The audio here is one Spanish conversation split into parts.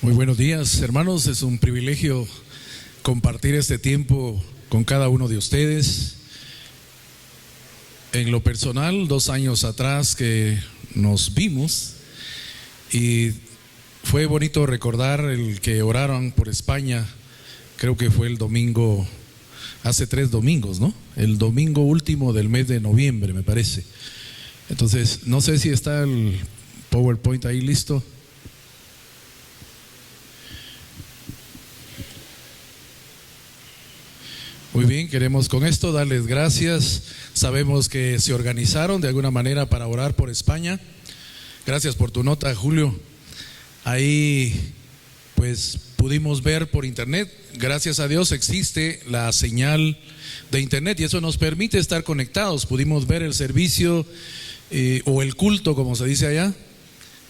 Muy buenos días, hermanos. Es un privilegio compartir este tiempo con cada uno de ustedes. En lo personal, 2 años atrás que nos vimos y fue bonito recordar el que oraron por España. Creo que fue el domingo, hace 3 domingos, ¿no? El domingo último del mes de noviembre, me parece. Entonces, no sé si está el PowerPoint ahí listo. Muy bien, queremos con esto darles gracias. Sabemos que se organizaron de alguna manera para orar por España. Gracias por tu nota, Julio. Ahí pues pudimos ver por internet. Gracias a Dios existe la señal de internet y eso nos permite estar conectados. Pudimos ver el servicio o el culto, como se dice allá,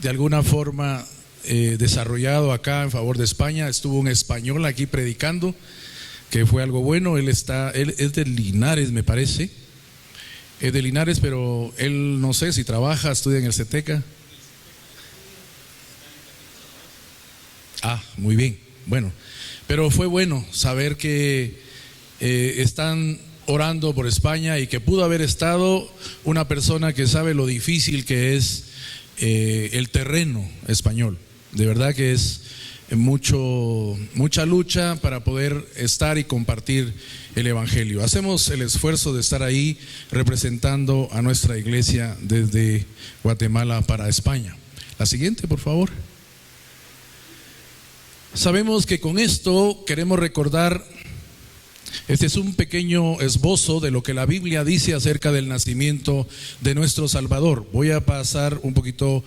de alguna forma desarrollado acá en favor de España. Estuvo un español aquí predicando, que fue algo bueno. Él es de Linares, me parece. Es de Linares, pero él no sé si trabaja, estudia en el CETECA. Ah, muy bien. Bueno, pero fue bueno saber que están orando por España y que pudo haber estado una persona que sabe lo difícil que es el terreno español. De verdad que es mucha lucha para poder estar y compartir el Evangelio. Hacemos el esfuerzo de estar ahí representando a nuestra iglesia desde Guatemala para España. La siguiente, por favor. Sabemos que con esto queremos recordar, este es un pequeño esbozo de lo que la Biblia dice acerca del nacimiento de nuestro Salvador. Voy a pasar un poquito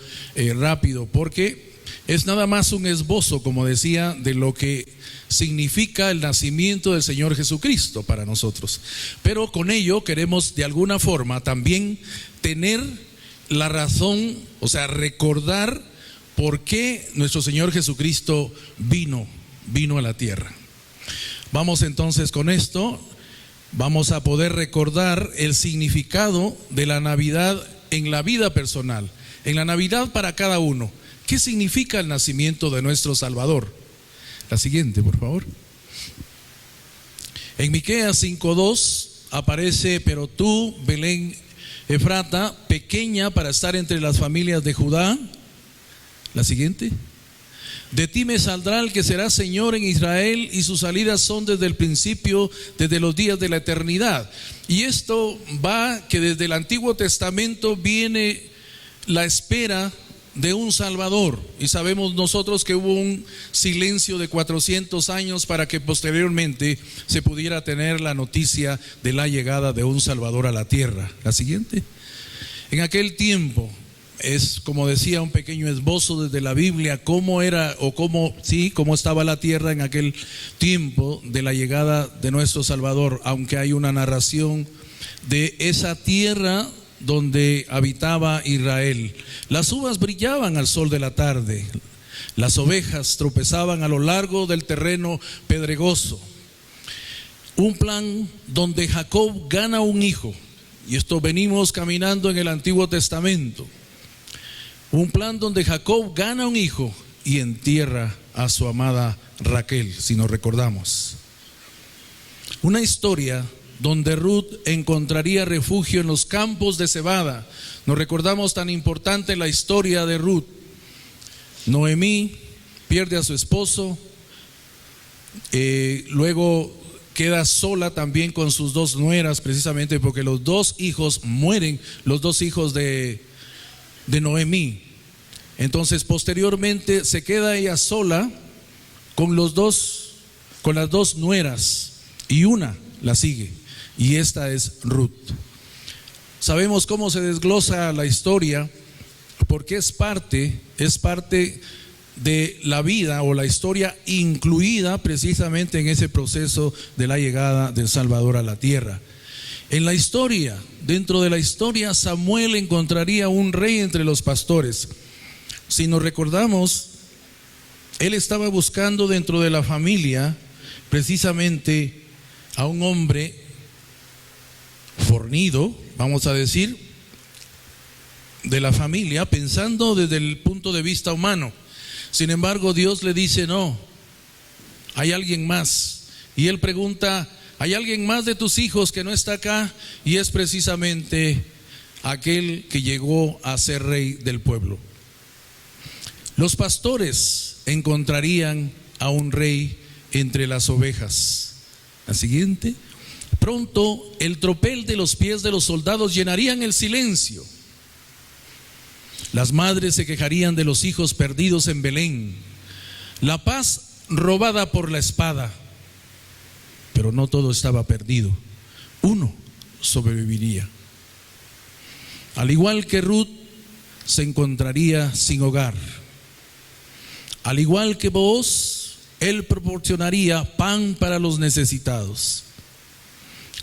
rápido porque es nada más un esbozo, como decía, de lo que significa el nacimiento del Señor Jesucristo para nosotros. Pero con ello queremos de alguna forma también tener la razón, o sea, recordar por qué nuestro Señor Jesucristo vino a la tierra. Vamos entonces con esto, vamos a poder recordar el significado de la Navidad en la vida personal, en la Navidad para cada uno. ¿Qué significa el nacimiento de nuestro Salvador? La siguiente, por favor. En Miqueas 5:2 aparece: pero tú, Belén Efrata, pequeña para estar entre las familias de Judá. La siguiente. De ti me saldrá el que será Señor en Israel, y sus salidas son desde el principio, desde los días de la eternidad. Y esto va que desde el Antiguo Testamento viene la espera de un Salvador, y sabemos nosotros que hubo un silencio de 400 años para que posteriormente se pudiera tener la noticia de la llegada de un Salvador a la tierra. La siguiente. En aquel tiempo, es como decía un pequeño esbozo desde la Biblia, cómo era o cómo estaba la tierra en aquel tiempo de la llegada de nuestro Salvador, aunque hay una narración de esa tierra donde habitaba Israel. Las uvas brillaban al sol de la tarde, las ovejas tropezaban a lo largo del terreno pedregoso. Un plan donde Jacob gana un hijo, y esto venimos caminando en el Antiguo Testamento. Un plan donde Jacob gana un hijo y entierra a su amada Raquel, si nos recordamos. Una historia donde Ruth encontraría refugio en los campos de cebada. Nos recordamos tan importante la historia de Ruth. Noemí pierde a su esposo, luego queda sola también con sus 2 nueras, precisamente porque los 2 hijos mueren, los 2 hijos de Noemí. Entonces posteriormente se queda ella sola con las 2 nueras, y una la sigue, y esta es Ruth. Sabemos cómo se desglosa la historia, porque es parte de la vida o la historia incluida precisamente en ese proceso de la llegada del Salvador a la tierra. En la historia, dentro de la historia, Samuel encontraría un rey entre los pastores. Si nos recordamos, él estaba buscando dentro de la familia precisamente a un hombre fornido, vamos a decir, de la familia, pensando desde el punto de vista humano. Sin embargo, Dios le dice: no, hay alguien más. Y él pregunta: ¿hay alguien más de tus hijos que no está acá? Y es precisamente aquel que llegó a ser rey del pueblo. Los pastores encontrarían a un rey entre las ovejas. La siguiente. Pronto el tropel de los pies de los soldados llenarían el silencio. Las madres se quejarían de los hijos perdidos en Belén. La paz robada por la espada. Pero no todo estaba perdido. Uno sobreviviría. Al igual que Ruth, se encontraría sin hogar. Al igual que Booz, él proporcionaría pan para los necesitados.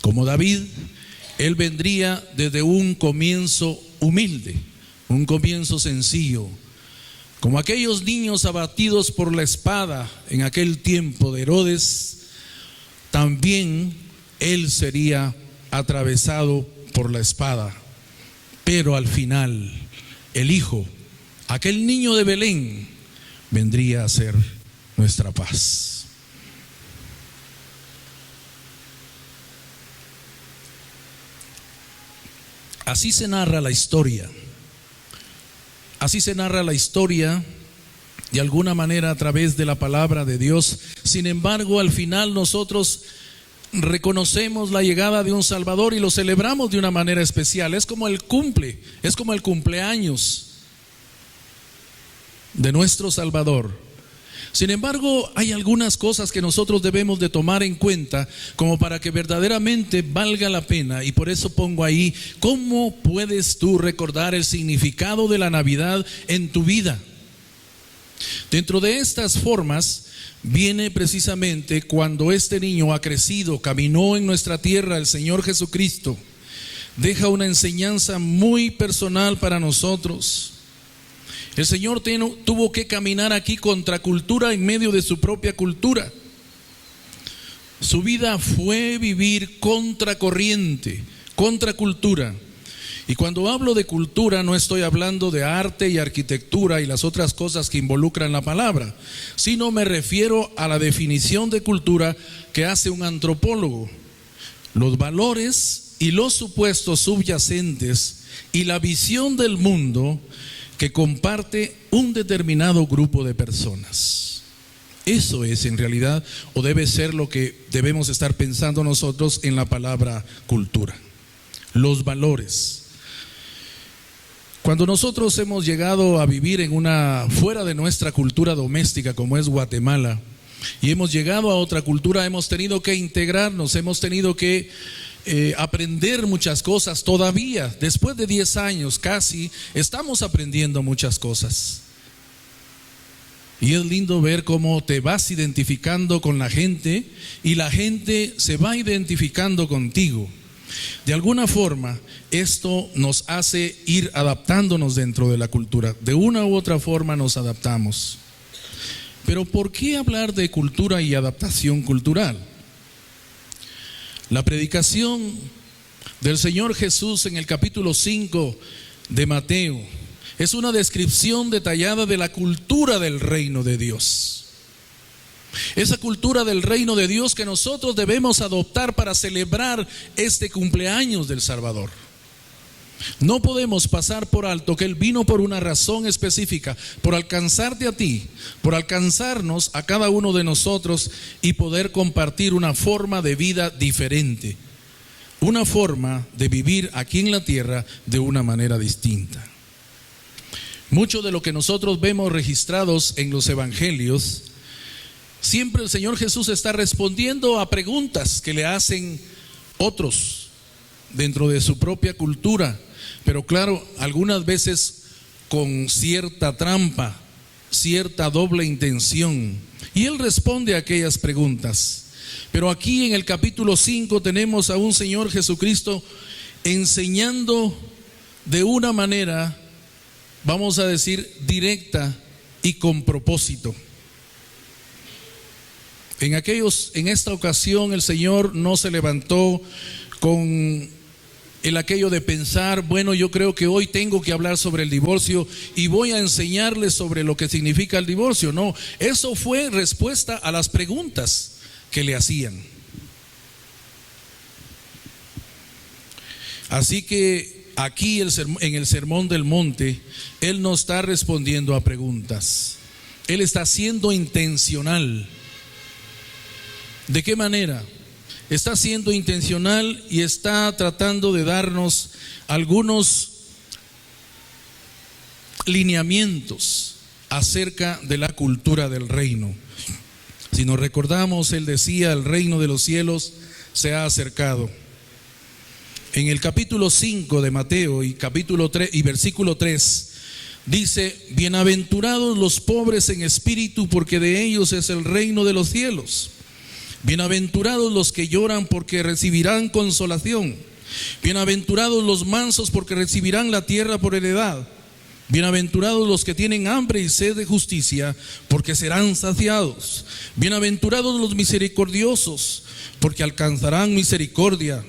Como David, él vendría desde un comienzo humilde, un comienzo sencillo. Como aquellos niños abatidos por la espada en aquel tiempo de Herodes, también él sería atravesado por la espada. Pero al final, el Hijo, aquel niño de Belén, vendría a ser nuestra paz. Así se narra la historia. Así se narra la historia de alguna manera a través de la palabra de Dios. Sin embargo, al final nosotros reconocemos la llegada de un Salvador y lo celebramos de una manera especial. Es como el cumpleaños de nuestro Salvador. Sin embargo, hay algunas cosas que nosotros debemos de tomar en cuenta como para que verdaderamente valga la pena, y por eso pongo ahí: ¿cómo puedes tú recordar el significado de la Navidad en tu vida? Dentro de estas formas viene precisamente cuando este niño ha crecido, caminó en nuestra tierra, el Señor Jesucristo deja una enseñanza muy personal para nosotros. El Señor tuvo que caminar aquí contra cultura en medio de su propia cultura. Su vida fue vivir contra corriente, contra cultura. Y cuando hablo de cultura, no estoy hablando de arte y arquitectura y las otras cosas que involucran la palabra, sino me refiero a la definición de cultura que hace un antropólogo. Los valores y los supuestos subyacentes y la visión del mundo que comparte un determinado grupo de personas. Eso es en realidad, o debe ser, lo que debemos estar pensando nosotros en la palabra cultura. Los valores. Cuando nosotros hemos llegado a vivir fuera de nuestra cultura doméstica, como es Guatemala, y hemos llegado a otra cultura, hemos tenido que integrarnos, hemos tenido que aprender muchas cosas. Todavía, después de 10 años casi, estamos aprendiendo muchas cosas. Y es lindo ver cómo te vas identificando con la gente y la gente se va identificando contigo. De alguna forma, esto nos hace ir adaptándonos dentro de la cultura. De una u otra forma nos adaptamos. Pero ¿por qué hablar de cultura y adaptación cultural? La predicación del Señor Jesús en el capítulo 5 de Mateo es una descripción detallada de la cultura del reino de Dios. Esa cultura del reino de Dios que nosotros debemos adoptar para celebrar este cumpleaños del Salvador. No podemos pasar por alto que Él vino por una razón específica, por alcanzarte a ti, por alcanzarnos a cada uno de nosotros y poder compartir una forma de vida diferente, una forma de vivir aquí en la tierra de una manera distinta. Mucho de lo que nosotros vemos registrados en los evangelios, siempre el Señor Jesús está respondiendo a preguntas que le hacen otros dentro de su propia cultura. Pero claro, algunas veces con cierta trampa, cierta doble intención. Y Él responde a aquellas preguntas. Pero aquí en el capítulo 5 tenemos a un Señor Jesucristo enseñando de una manera, vamos a decir, directa y con propósito. En esta ocasión el Señor no se levantó con el aquello de pensar, bueno, yo creo que hoy tengo que hablar sobre el divorcio y voy a enseñarles sobre lo que significa el divorcio. No, eso fue respuesta a las preguntas que le hacían. Así que aquí en el Sermón del Monte, Él no está respondiendo a preguntas. Él está siendo intencional. ¿De qué manera? Está siendo intencional y está tratando de darnos algunos lineamientos acerca de la cultura del reino. Si nos recordamos, Él decía, el reino de los cielos se ha acercado. En el capítulo 5 de Mateo y capítulo 3 y versículo 3 dice: bienaventurados los pobres en espíritu, porque de ellos es el reino de los cielos. Bienaventurados los que lloran, porque recibirán consolación. Bienaventurados los mansos, porque recibirán la tierra por heredad. Bienaventurados los que tienen hambre y sed de justicia, porque serán saciados. Bienaventurados los misericordiosos, porque alcanzarán misericordia.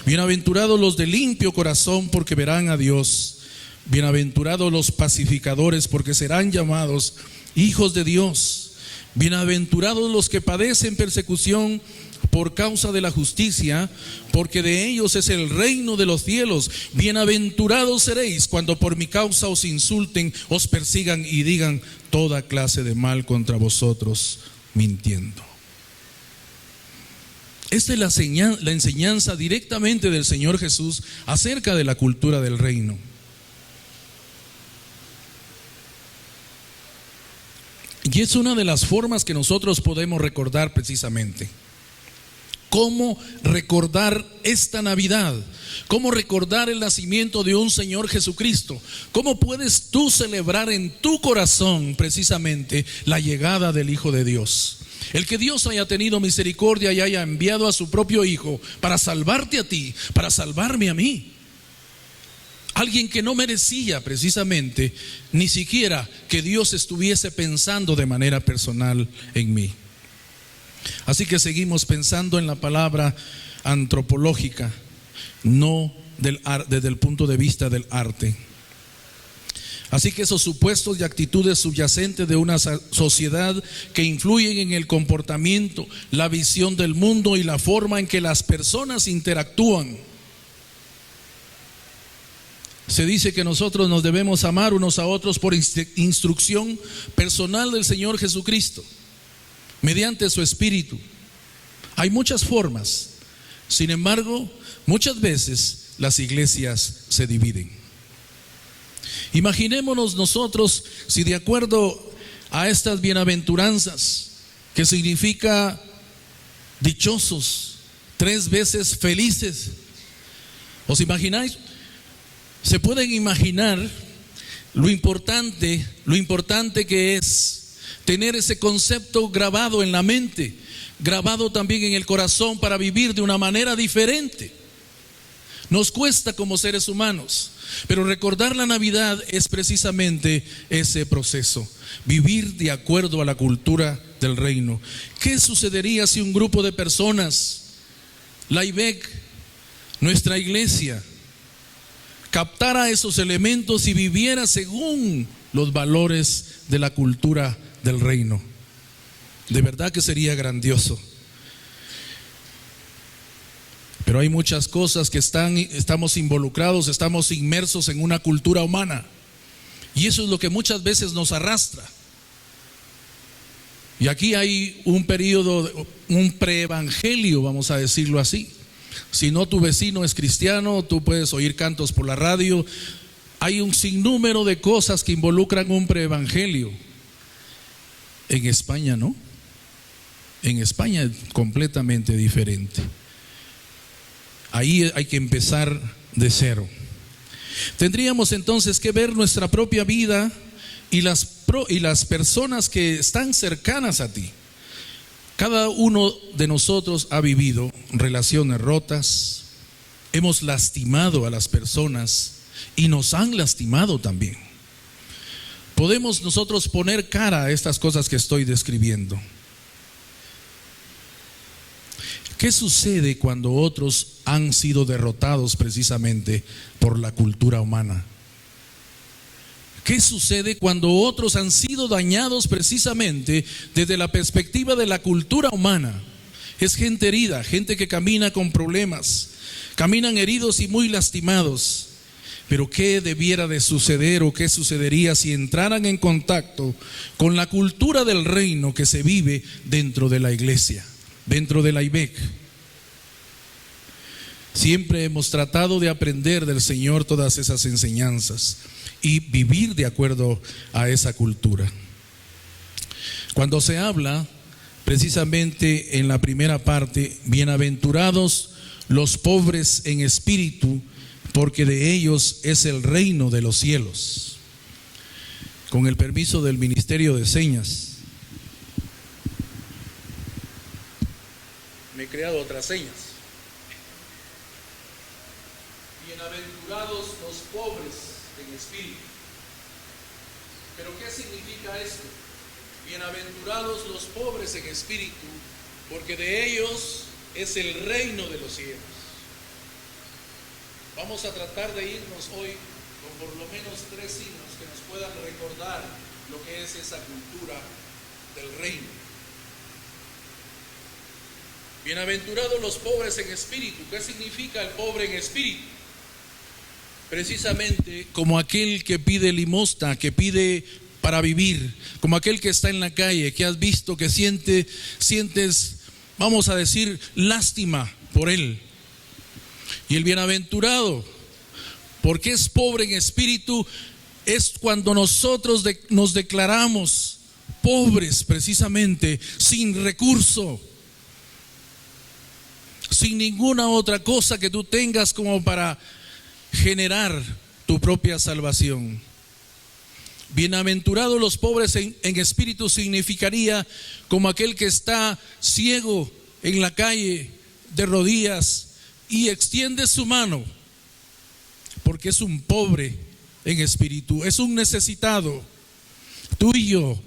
Bienaventurados los de limpio corazón, porque verán a Dios. Bienaventurados los pacificadores, porque serán llamados hijos de Dios. Bienaventurados los que padecen persecución por causa de la justicia, porque de ellos es el reino de los cielos. Bienaventurados seréis cuando por mi causa os insulten, os persigan y digan toda clase de mal contra vosotros, mintiendo. Esta es la enseñanza directamente del Señor Jesús acerca de la cultura del reino. Y es una de las formas que nosotros podemos recordar precisamente. ¿Cómo recordar esta Navidad? ¿Cómo recordar el nacimiento de un Señor Jesucristo? ¿Cómo puedes tú celebrar en tu corazón precisamente la llegada del Hijo de Dios? El que Dios haya tenido misericordia y haya enviado a su propio Hijo para salvarte a ti, para salvarme a mí. Alguien que no merecía precisamente ni siquiera que Dios estuviese pensando de manera personal en mí. Así que seguimos pensando en la palabra antropológica, no desde el punto de vista del arte. Así que esos supuestos y actitudes subyacentes de una sociedad que influyen en el comportamiento, la visión del mundo y la forma en que las personas interactúan. Se dice que nosotros nos debemos amar unos a otros por instrucción personal del Señor Jesucristo, mediante su Espíritu. Hay muchas formas, sin embargo, muchas veces las iglesias se dividen. Imaginémonos nosotros si de acuerdo a estas bienaventuranzas, que significa dichosos, 3 veces felices, ¿os imagináis? ¿Se pueden imaginar lo importante que es tener ese concepto grabado en la mente, grabado también en el corazón para vivir de una manera diferente? Nos cuesta como seres humanos, pero recordar la Navidad es precisamente ese proceso, vivir de acuerdo a la cultura del reino. ¿Qué sucedería si un grupo de personas, la IBEC, nuestra iglesia, captara esos elementos y viviera según los valores de la cultura del reino? De verdad que sería grandioso. Pero hay muchas cosas que estamos involucrados, estamos inmersos en una cultura humana, y eso es lo que muchas veces nos arrastra. Y aquí hay un periodo, un preevangelio, vamos a decirlo así. Si no, tu vecino es cristiano, tú puedes oír cantos por la radio. Hay un sinnúmero de cosas que involucran un preevangelio. En España no. En España es completamente diferente. Ahí hay que empezar de cero. Tendríamos entonces que ver nuestra propia vida y las personas que están cercanas a ti. Cada uno de nosotros ha vivido relaciones rotas, hemos lastimado a las personas y nos han lastimado también. Podemos nosotros poner cara a estas cosas que estoy describiendo. ¿Qué sucede cuando otros han sido derrotados precisamente por la cultura humana? ¿Qué sucede cuando otros han sido dañados precisamente desde la perspectiva de la cultura humana? Es gente herida, gente que camina con problemas, caminan heridos y muy lastimados. Pero ¿qué debiera de suceder o qué sucedería si entraran en contacto con la cultura del reino que se vive dentro de la iglesia, dentro de la IBEC? Siempre hemos tratado de aprender del Señor todas esas enseñanzas y vivir de acuerdo a esa cultura. Cuando se habla precisamente en la primera parte, bienaventurados los pobres en espíritu, porque de ellos es el reino de los cielos. Con el permiso del Ministerio de Señas, me he creado otras señas. Bienaventurados los pobres en espíritu. ¿Pero qué significa esto? Bienaventurados los pobres en espíritu, porque de ellos es el reino de los cielos. Vamos a tratar de irnos hoy con por lo menos 3 signos que nos puedan recordar lo que es esa cultura del reino. Bienaventurados los pobres en espíritu. ¿Qué significa el pobre en espíritu? Precisamente como aquel que pide limosna, que pide para vivir, como aquel que está en la calle, que has visto, que sientes, vamos a decir, lástima por él. Y el bienaventurado, porque es pobre en espíritu, es cuando nosotros nos declaramos pobres precisamente, sin recurso, sin ninguna otra cosa que tú tengas como para generar tu propia salvación. Bienaventurados los pobres en espíritu significaría como aquel que está ciego en la calle de rodillas y extiende su mano, porque es un pobre en espíritu, es un necesitado. Tú y yo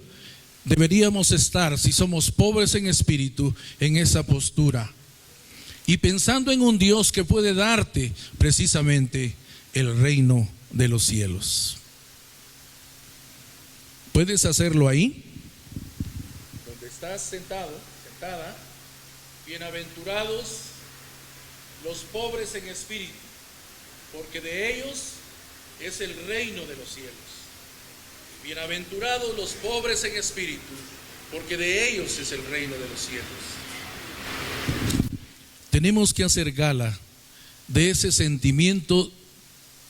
deberíamos estar, si somos pobres en espíritu, en esa postura y pensando en un Dios que puede darte precisamente el reino de los cielos. ¿Puedes hacerlo ahí? Donde estás sentado, sentada. Bienaventurados los pobres en espíritu, porque de ellos es el reino de los cielos. Bienaventurados los pobres en espíritu, porque de ellos es el reino de los cielos. Tenemos que hacer gala de ese sentimiento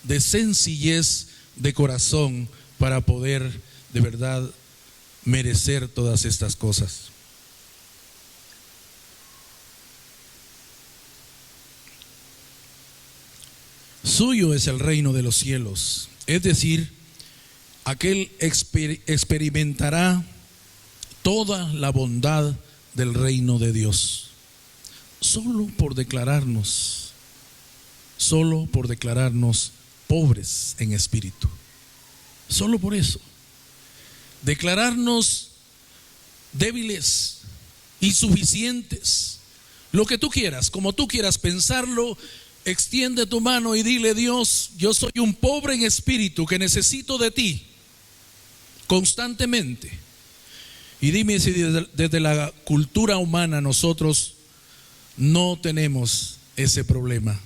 de sencillez de corazón para poder de verdad merecer todas estas cosas. Suyo es el reino de los cielos, es decir, aquel experimentará toda la bondad del reino de Dios. Solo por declararnos pobres en espíritu. Solo por eso. Declararnos débiles, insuficientes, lo que tú quieras, como tú quieras pensarlo. Extiende tu mano y dile: Dios, yo soy un pobre en espíritu que necesito de ti constantemente. Y dime si desde la cultura humana nosotros no tenemos ese problema.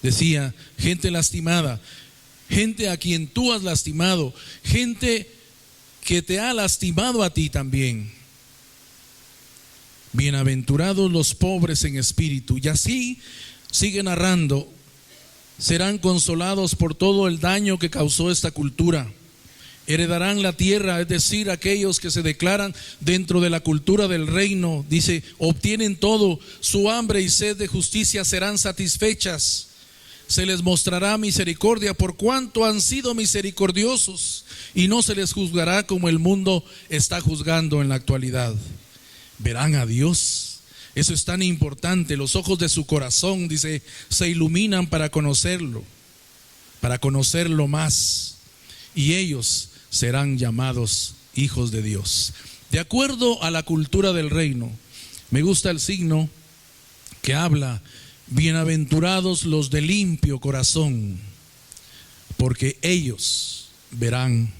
Decía, gente lastimada, gente a quien tú has lastimado, gente que te ha lastimado a ti también. Bienaventurados los pobres en espíritu. Y así sigue narrando: serán consolados por todo el daño que causó esta cultura. Heredarán la tierra, es decir, aquellos que se declaran dentro de la cultura del reino. Dice, obtienen todo, su hambre y sed de justicia serán satisfechas. Se les mostrará misericordia por cuanto han sido misericordiosos, y no se les juzgará como el mundo está juzgando en la actualidad. Verán a Dios. Eso es tan importante. Los ojos de su corazón, dice, se iluminan para conocerlo más, y ellos serán llamados hijos de Dios. De acuerdo a la cultura del reino, me gusta el signo que habla: bienaventurados los de limpio corazón, porque ellos verán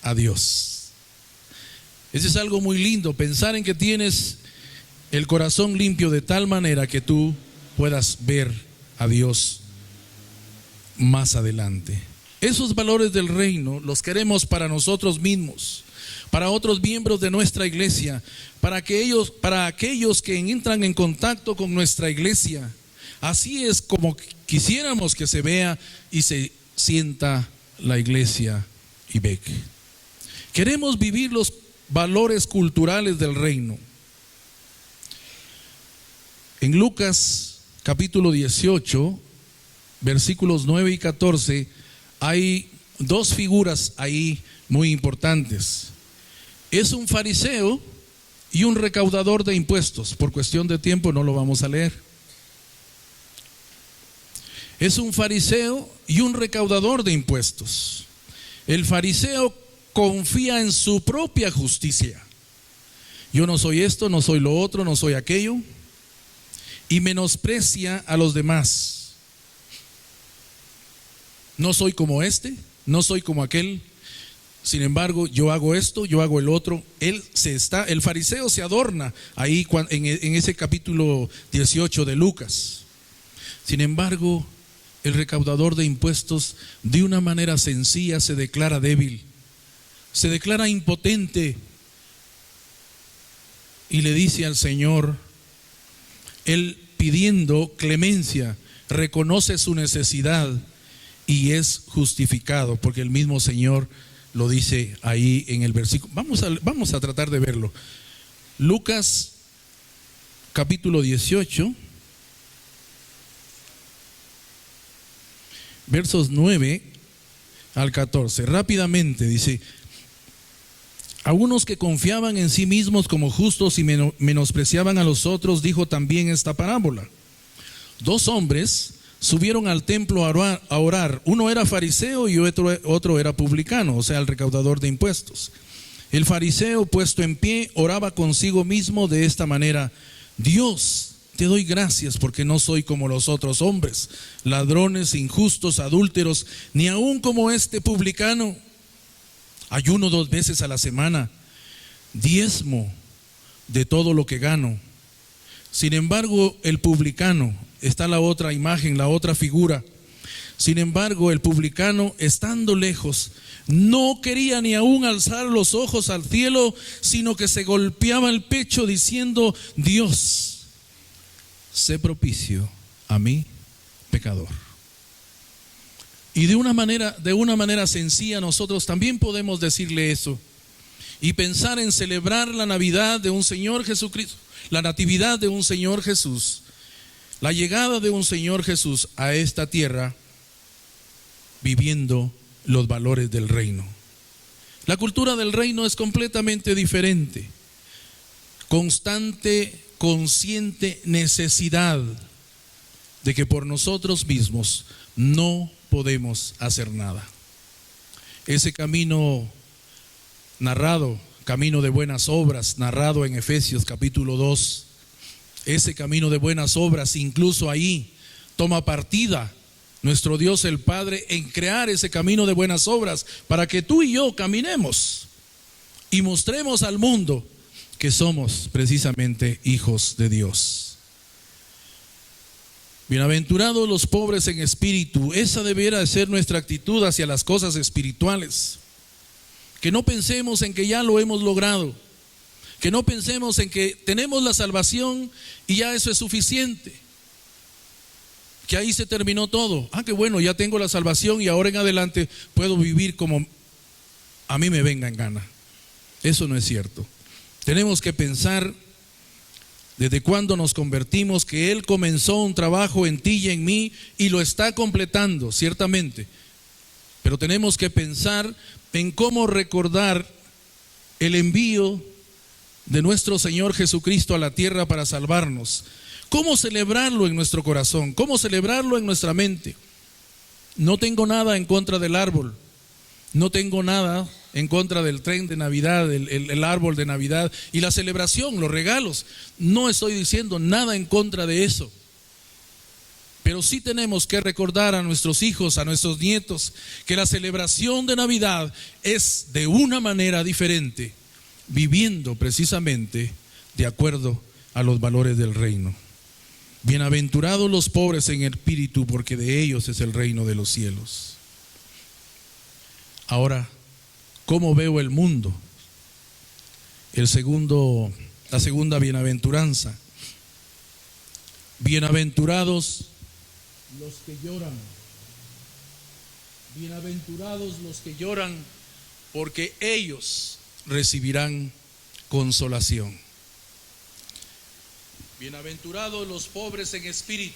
a Dios. Ese es algo muy lindo, pensar en que tienes el corazón limpio de tal manera que tú puedas ver a Dios más adelante. Esos valores del reino los queremos para nosotros mismos, para otros miembros de nuestra iglesia, para aquellos que entran en contacto con nuestra iglesia. Así es como quisiéramos que se vea y se sienta la iglesia IBEC. Queremos vivir los valores culturales del reino. En Lucas capítulo 18, versículos 9 y 14, hay dos figuras ahí muy importantes. Es un fariseo y un recaudador de impuestos. Por cuestión de tiempo no lo vamos a leer. Es un fariseo y un recaudador de impuestos. El fariseo confía en su propia justicia. Yo no soy esto, no soy lo otro, no soy aquello. Y menosprecia a los demás. No soy como este, no soy como aquel. Sin embargo, yo hago esto, yo hago el otro. El fariseo se adorna ahí en ese capítulo 18 de Lucas. Sin embargo, el recaudador de impuestos de una manera sencilla se declara débil, se declara impotente y le dice al Señor, él pidiendo clemencia, reconoce su necesidad y es justificado, porque el mismo Señor lo dice ahí en el versículo. Vamos a tratar de verlo. Lucas capítulo 18, versos 9 al 14. Rápidamente dice: a unos que confiaban en sí mismos como justos y menospreciaban a los otros, dijo también esta parábola. Dos hombres subieron al templo a orar. Uno era fariseo y otro era publicano, o sea, el recaudador de impuestos. El fariseo, puesto en pie, oraba consigo mismo de esta manera: Dios, te doy gracias porque no soy como los otros hombres, ladrones, injustos, adúlteros, ni aun como este publicano. Ayuno 2 veces a la semana, diezmo de todo lo que gano. Sin embargo, el publicano, está la otra imagen, la otra figura. Sin embargo, el publicano, estando lejos, no quería ni aún alzar los ojos al cielo, sino que se golpeaba el pecho diciendo: Dios, sé propicio a mí, pecador. Y de una manera sencilla nosotros también podemos decirle eso y pensar en celebrar la Navidad de un Señor Jesucristo, la natividad de un Señor Jesús, la llegada de un Señor Jesús a esta tierra, viviendo los valores del reino. La cultura del reino es completamente diferente. Constante, consciente necesidad de que por nosotros mismos no podemos hacer nada. Ese camino narrado, camino de buenas obras, narrado en Efesios capítulo 2, ese camino de buenas obras, incluso ahí toma partida nuestro Dios el Padre en crear ese camino de buenas obras para que tú y yo caminemos y mostremos al mundo que somos precisamente hijos de Dios. Bienaventurados los pobres en espíritu. Esa debiera de ser nuestra actitud hacia las cosas espirituales. Que no pensemos en que ya lo hemos logrado, que no pensemos en que tenemos la salvación y ya eso es suficiente, que ahí se terminó todo. Que bueno, ya tengo la salvación y ahora en adelante puedo vivir como a mí me venga en gana. Eso no es cierto. Tenemos que pensar desde cuando nos convertimos que Él comenzó un trabajo en ti y en mí y lo está completando, ciertamente. Pero tenemos que pensar en cómo recordar el envío de nuestro Señor Jesucristo a la tierra para salvarnos. Cómo celebrarlo en nuestro corazón, cómo celebrarlo en nuestra mente. No tengo nada en contra del árbol, no tengo nada en contra del tren de Navidad, el árbol de Navidad y la celebración, los regalos. No estoy diciendo nada en contra de eso. Pero sí tenemos que recordar a nuestros hijos, a nuestros nietos, que la celebración de Navidad es de una manera diferente, viviendo precisamente de acuerdo a los valores del reino. Bienaventurados los pobres en espíritu, porque de ellos es el reino de los cielos. Ahora, ¿cómo veo el mundo? La segunda bienaventuranza. Bienaventurados los que lloran. Bienaventurados los que lloran, porque ellos recibirán consolación. Bienaventurados los pobres en espíritu.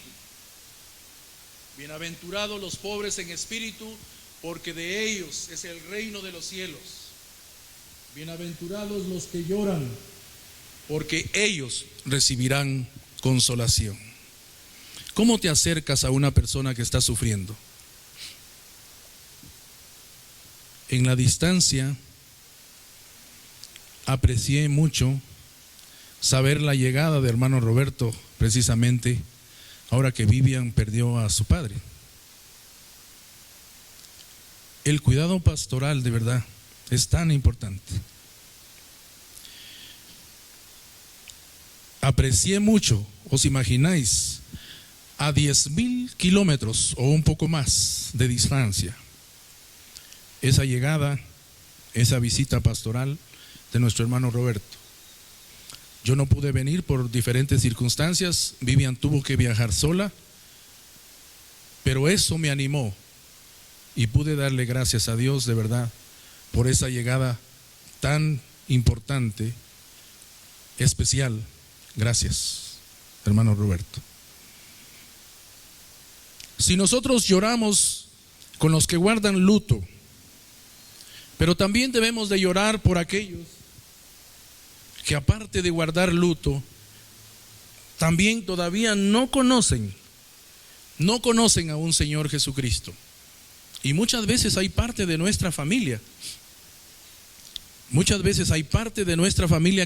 Bienaventurados los pobres en espíritu, porque de ellos es el reino de los cielos. Bienaventurados los que lloran, porque ellos recibirán consolación. ¿Cómo te acercas a una persona que está sufriendo? En la distancia aprecié mucho saber la llegada de hermano Roberto, precisamente ahora que Vivian perdió a su padre. El cuidado pastoral de verdad es tan importante. Aprecié mucho, os imagináis, a 10,000 kilómetros o un poco más de distancia, esa llegada, esa visita pastoral de nuestro hermano Roberto. Yo no pude venir por diferentes circunstancias, Vivian tuvo que viajar sola, pero eso me animó y pude darle gracias a Dios de verdad por esa llegada tan importante, especial. Gracias, hermano Roberto. Si nosotros lloramos con los que guardan luto, pero también debemos de llorar por aquellos que aparte de guardar luto, también todavía no conocen a un Señor Jesucristo. Y muchas veces hay parte de nuestra familia,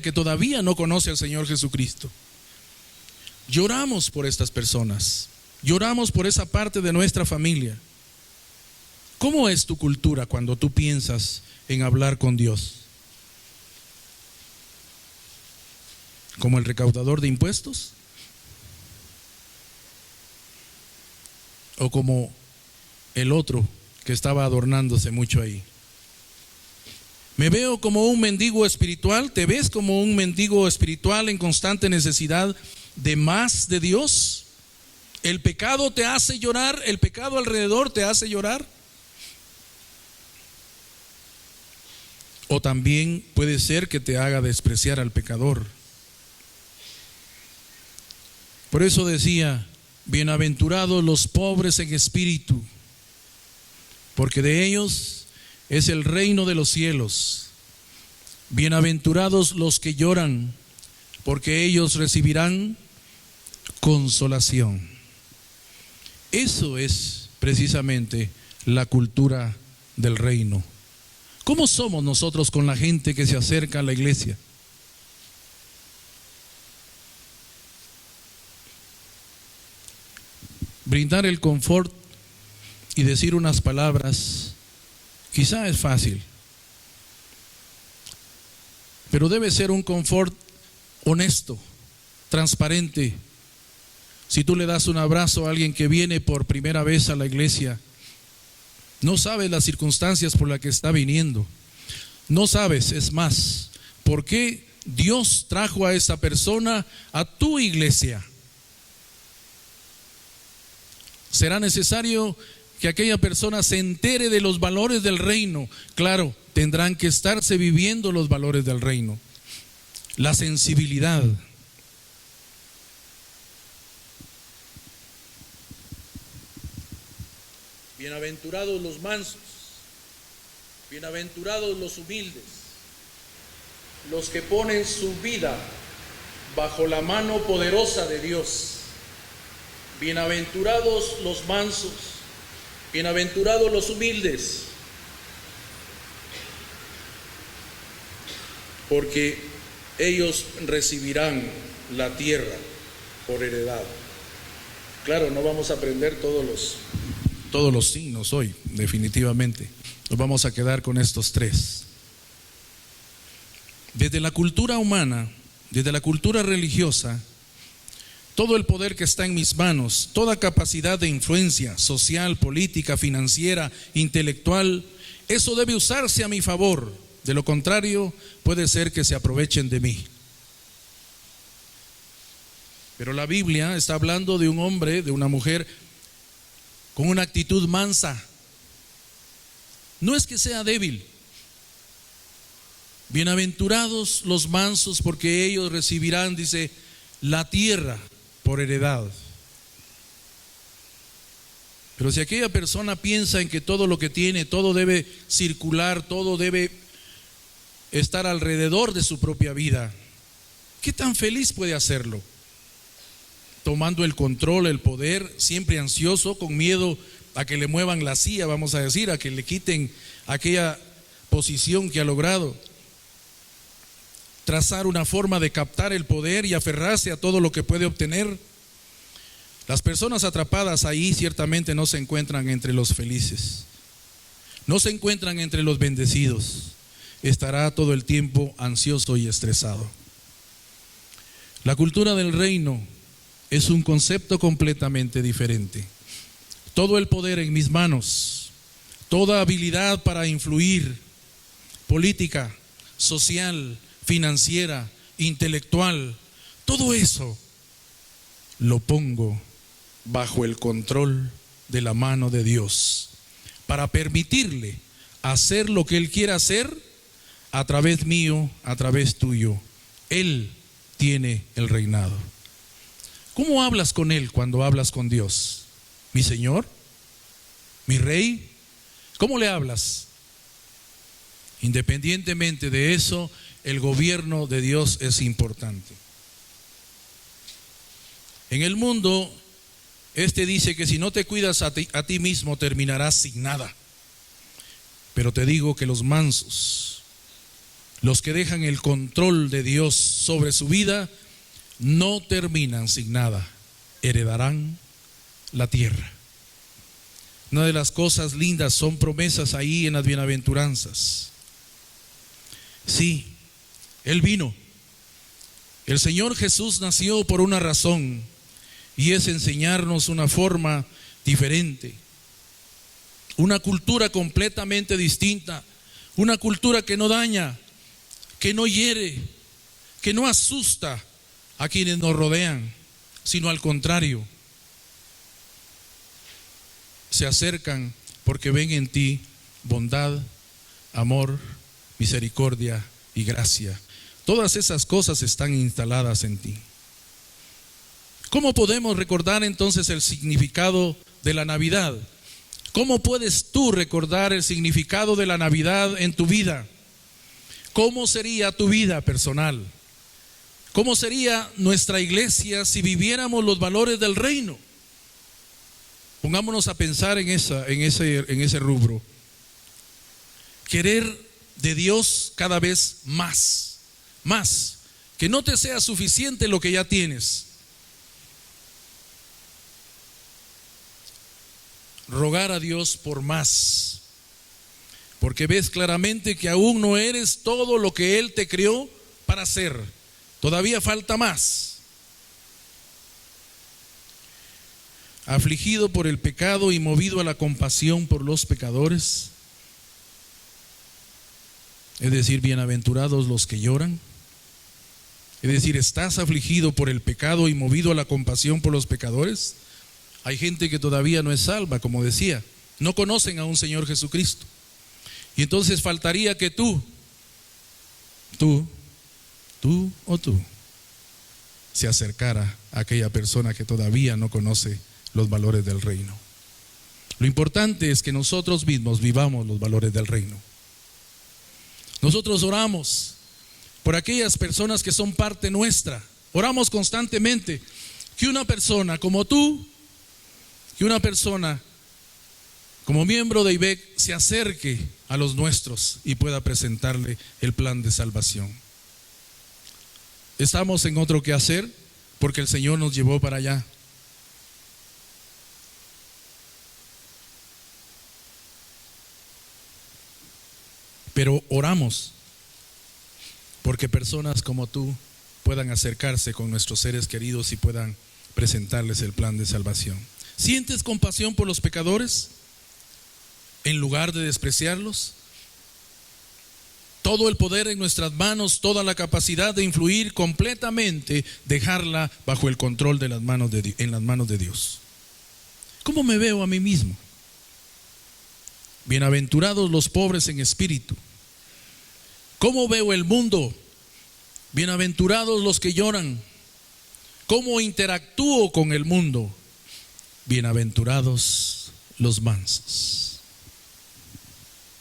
que todavía no conoce al Señor Jesucristo. Lloramos por estas personas, lloramos por esa parte de nuestra familia. ¿Cómo es tu cultura cuando tú piensas en hablar con Dios? ¿Como el recaudador de impuestos? ¿O como el otro que estaba adornándose mucho ahí? ¿Me veo como un mendigo espiritual? ¿Te ves como un mendigo espiritual en constante necesidad de más de Dios? ¿El pecado te hace llorar? ¿El pecado alrededor te hace llorar? O también puede ser que te haga despreciar al pecador. Por eso decía, bienaventurados los pobres en espíritu, porque de ellos es el reino de los cielos. Bienaventurados los que lloran, porque ellos recibirán consolación. Eso es precisamente la cultura del reino. ¿Cómo somos nosotros con la gente que se acerca a la iglesia? Brindar el confort y decir unas palabras quizá es fácil, pero debe ser un confort honesto, transparente. Si tú le das un abrazo a alguien que viene por primera vez a la iglesia, no sabes las circunstancias por las que está viniendo, no sabes, es más, por qué Dios trajo a esa persona a tu iglesia. Será necesario que aquella persona se entere de los valores del reino. Claro, tendrán que estarse viviendo los valores del reino. La sensibilidad. Bienaventurados los mansos, bienaventurados los humildes, los que ponen su vida bajo la mano poderosa de Dios. Bienaventurados los mansos, bienaventurados los humildes. porque ellos recibirán la tierra por heredad. Claro, no vamos a aprender todos los signos hoy, definitivamente. Nos vamos a quedar con estos tres. Desde la cultura humana, desde la cultura religiosa, todo el poder que está en mis manos, toda capacidad de influencia social, política, financiera, intelectual, eso debe usarse a mi favor. De lo contrario, puede ser que se aprovechen de mí. Pero la Biblia está hablando de un hombre, de una mujer con una actitud mansa. No es que sea débil. Bienaventurados los mansos, porque ellos recibirán, dice, la tierra por heredad. Pero si aquella persona piensa en que todo lo que tiene, todo debe circular, todo debe estar alrededor de su propia vida, ¿qué tan feliz puede hacerlo? Tomando el control, el poder, siempre ansioso, con miedo a que le muevan la silla, vamos a decir, a que le quiten aquella posición que ha logrado. Trazar una forma de captar el poder y aferrarse a todo lo que puede obtener. Las personas atrapadas ahí ciertamente no se encuentran entre los felices, no se encuentran entre los bendecidos. Estará todo el tiempo ansioso y estresado. La cultura del reino es un concepto completamente diferente. Todo el poder en mis manos, toda habilidad para influir, política, social, financiera, intelectual, todo eso lo pongo bajo el control de la mano de Dios, para permitirle hacer lo que Él quiera hacer a través mío, a través tuyo. Él tiene el reinado. ¿Cómo hablas con Él cuando hablas con Dios? ¿Mi Señor? ¿Mi Rey? ¿Cómo le hablas? Independientemente de eso, el gobierno de Dios es importante. En el mundo, dice que si no te cuidas a ti mismo, terminarás sin nada. Pero te digo que los mansos, los que dejan el control de Dios sobre su vida, no terminan sin nada, heredarán la tierra. Una de las cosas lindas son promesas ahí en las bienaventuranzas. Sí, Él vino. El Señor Jesús nació por una razón, y es enseñarnos una forma diferente, una cultura completamente distinta, una cultura que no daña, que no hiere, que no asusta a quienes nos rodean, sino al contrario, se acercan porque ven en ti bondad, amor, misericordia y gracia. Todas esas cosas están instaladas en ti. ¿Cómo podemos recordar entonces el significado de la Navidad? ¿Cómo puedes tú recordar el significado de la Navidad en tu vida? ¿Cómo sería tu vida personal? ¿Cómo sería nuestra iglesia si viviéramos los valores del reino? Pongámonos a pensar en ese rubro. Querer de Dios cada vez más. Que no te sea suficiente lo que ya tienes. Rogar a Dios por más, porque ves claramente que aún no eres todo lo que Él te creó para ser. Todavía falta más. Afligido por el pecado y movido a la compasión por los pecadores, es decir, bienaventurados los que lloran. Es decir, ¿estás afligido por el pecado y movido a la compasión por los pecadores? Hay gente que todavía no es salva, como decía, no conocen a un Señor Jesucristo. Y entonces faltaría que tú se acercara a aquella persona que todavía no conoce los valores del reino. Lo importante es que nosotros mismos vivamos los valores del reino. Nosotros oramos por aquellas personas que son parte nuestra. Oramos constantemente que una persona como tú, que una persona como miembro de IBEC se acerque a los nuestros y pueda presentarle el plan de salvación. estamos en otro quehacer porque el Señor nos llevó para allá. Pero oramos porque personas como tú puedan acercarse con nuestros seres queridos y puedan presentarles el plan de salvación. ¿Sientes compasión por los pecadores en lugar de despreciarlos? Todo el poder en nuestras manos, toda la capacidad de influir completamente, dejarla bajo el control de las manos en las manos de Dios. ¿Cómo me veo a mí mismo? Bienaventurados los pobres en espíritu. ¿Cómo veo el mundo? Bienaventurados los que lloran. ¿Cómo interactúo con el mundo? Bienaventurados los mansos.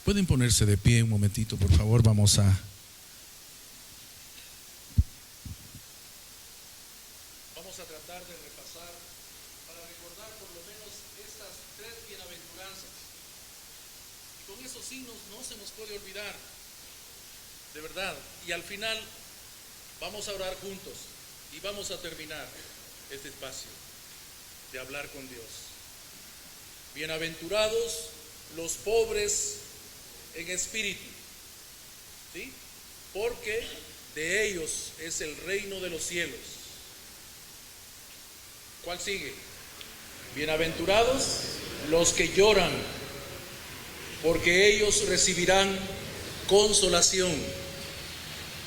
Pueden ponerse de pie un momentito, por favor. Vamos a tratar de repasar para recordar por lo menos estas 3 bienaventuranzas. Y con esos signos no se nos puede olvidar, de verdad. Y al final vamos a orar juntos y vamos a terminar este espacio de hablar con Dios. Bienaventurados los pobres en espíritu, ¿sí? Porque de ellos es el reino de los cielos. ¿Cuál sigue? Bienaventurados los que lloran, porque ellos recibirán consolación.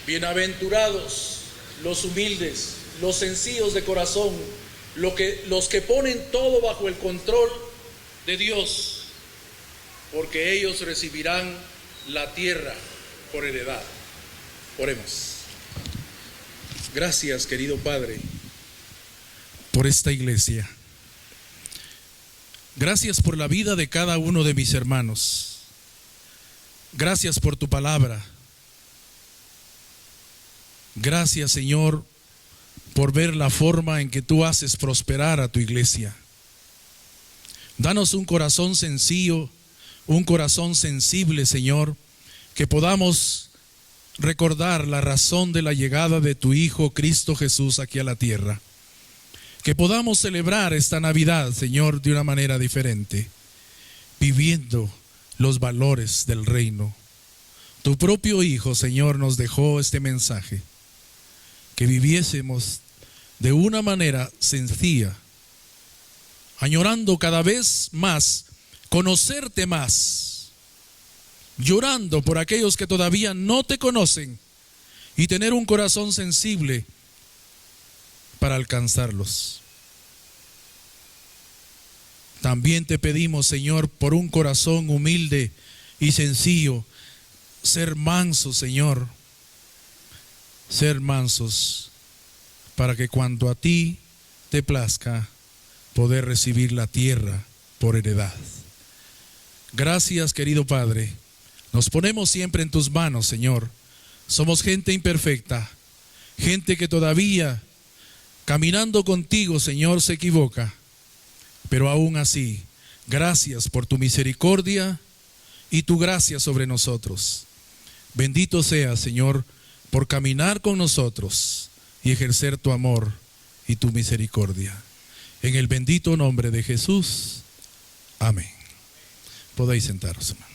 Bienaventurados los humildes, los sencillos de corazón, los que ponen todo bajo el control de Dios, porque ellos recibirán la tierra por heredad. Oremos. Gracias, querido Padre, por esta iglesia. Gracias por la vida de cada uno de mis hermanos. Gracias por tu palabra. Gracias, Señor, por ver la forma en que tú haces prosperar a tu iglesia. Danos un corazón sencillo, un corazón sensible, Señor, que podamos recordar la razón de la llegada de tu Hijo Cristo Jesús aquí a la tierra. Que podamos celebrar esta Navidad, Señor, de una manera diferente, viviendo los valores del reino. Tu propio Hijo, Señor, nos dejó este mensaje, que viviésemos de una manera sencilla, añorando cada vez más conocerte más, llorando por aquellos que todavía no te conocen y tener un corazón sensible para alcanzarlos. También te pedimos, Señor, por un corazón humilde y sencillo, ser mansos, Señor, ser mansos, para que cuando a ti te plazca, poder recibir la tierra por heredad. Gracias, querido Padre. Nos ponemos siempre en tus manos, Señor. Somos gente imperfecta, gente que todavía, caminando contigo, Señor, se equivoca. Pero aún así, gracias por tu misericordia y tu gracia sobre nosotros. Bendito seas, Señor, por caminar con nosotros y ejercer tu amor y tu misericordia. En el bendito nombre de Jesús. Amén. Podéis sentaros, hermano.